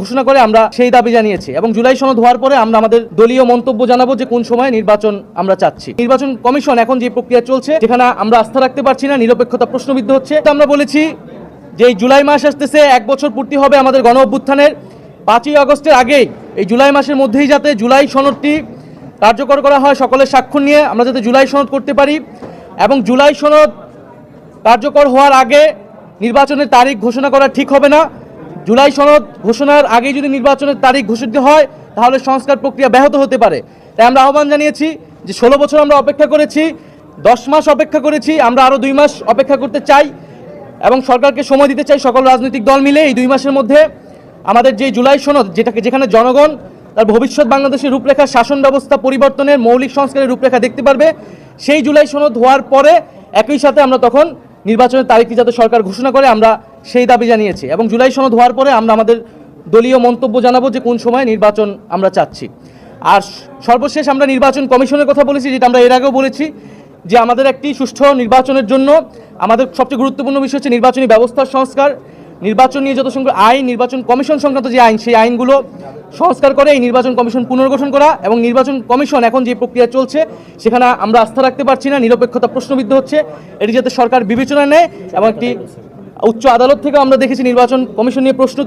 ঘোষণা করে আমরা সেই দাবি জানিয়েছি এবং জুলাই সনদ হওয়ার পরে আমরা আমাদের দলীয় মন্তব্য জানাবো যে কোন সময় নির্বাচন আমরা চাচ্ছি। নির্বাচন কমিশন এখন যে প্রক্রিয়া চলছে যেখানে আমরা আস্থা রাখতে পারছি না, নিরপেক্ষতা প্রশ্নবিদ্ধ হচ্ছে। আমরা বলেছি যে জুলাই মাস আসতেছে, 1 বছর পূর্তি হবে আমাদের গণ অভ্যুত্থানের। 5ই আগস্টের আগেই এই জুলাই মাসের মধ্যেই যাতে জুলাই সনদটি কার্যকর করা হয়, সকলের স্বাক্ষর নিয়ে আমরা যাতে জুলাই সনদ করতে পারি এবং জুলাই সনদ কার্যকর হওয়ার আগে নির্বাচনের তারিখ ঘোষণা করা ঠিক হবে না। জুলাই সনদ ঘোষণার আগে যদি নির্বাচনের তারিখ ঘোষিত হয় তাহলে সংস্কার প্রক্রিয়া ব্যাহত হতে পারে। তাই আমরা আহ্বান জানিয়েছি যে 16 বছর আমরা অপেক্ষা করেছি, 10 মাস অপেক্ষা করেছি, আমরা আরও 2 মাস অপেক্ষা করতে চাই এবং সরকারকে সময় দিতে চাই। সকল রাজনৈতিক দল মিলে এই 2 মাসের মধ্যে আমাদের যে জুলাই সনদ, যেখানে জনগণ তার ভবিষ্যৎ বাংলাদেশের রূপরেখা, শাসন ব্যবস্থা পরিবর্তনের মৌলিক সংস্কারের রূপরেখা দেখতে পারবে, সেই জুলাই সনদ হওয়ার পরে একই সাথে আমরা তখন নির্বাচনের তারিখটি যাতে সরকার ঘোষণা করে আমরা সেই দাবি জানিয়েছি এবং জুলাই সনদ হওয়ার পরে আমরা আমাদের দলীয় মন্তব্য জানাবো যে কোন সময় নির্বাচন আমরা চাচ্ছি। আর সর্বশেষ আমরা নির্বাচন কমিশনের কথা বলেছি, যেটা আমরা এর আগেও বলেছি যে আমাদের একটি সুষ্ঠু নির্বাচনের জন্য আমাদের সবচেয়ে গুরুত্বপূর্ণ বিষয় হচ্ছে নির্বাচনী ব্যবস্থার সংস্কার। নির্বাচন নিয়ে যত সংখ্যক আইন, নির্বাচন কমিশন সংক্রান্ত যে আইন, সেই আইনগুলো সংস্কার করে এই নির্বাচন কমিশন পুনর্গঠন করা এবং নির্বাচন কমিশন এখন যে প্রক্রিয়া চলছে সেখানে আমরা আস্থা রাখতে পারছি না, নিরপেক্ষতা প্রশ্নবিদ্ধ হচ্ছে। এটি যাতে সরকার বিবেচনা নেয় এবং একটি উচ্চ আদালত থেকে আমরা দেখেছি নির্বাচন কমিশন নিয়ে প্রশ্ন